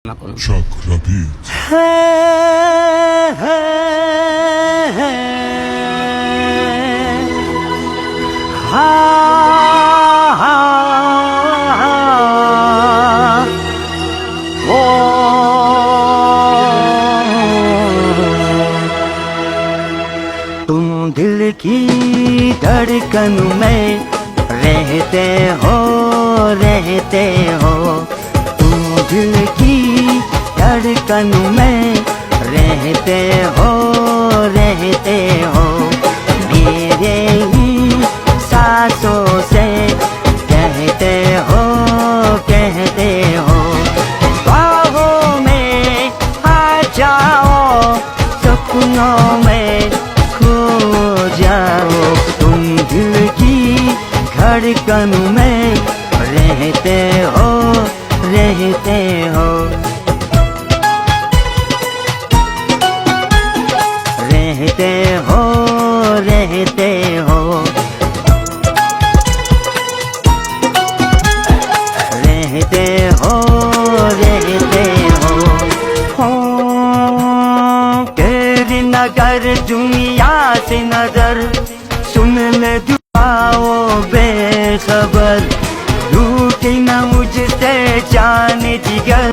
Chakra Beat. तुम दिल की धड़कन में रहते हो तुम दिल की धड़कन में रहते हो मेरे ही सांसों से कहते हो बाहों में आ जाओ सपनों में खो जाओ तुम दिल की धड़कन में रहते हो तेरी नगर दुनिया से नजर सुन ले दुआओं बेखबर रूठी न मुझसे जान जिगर.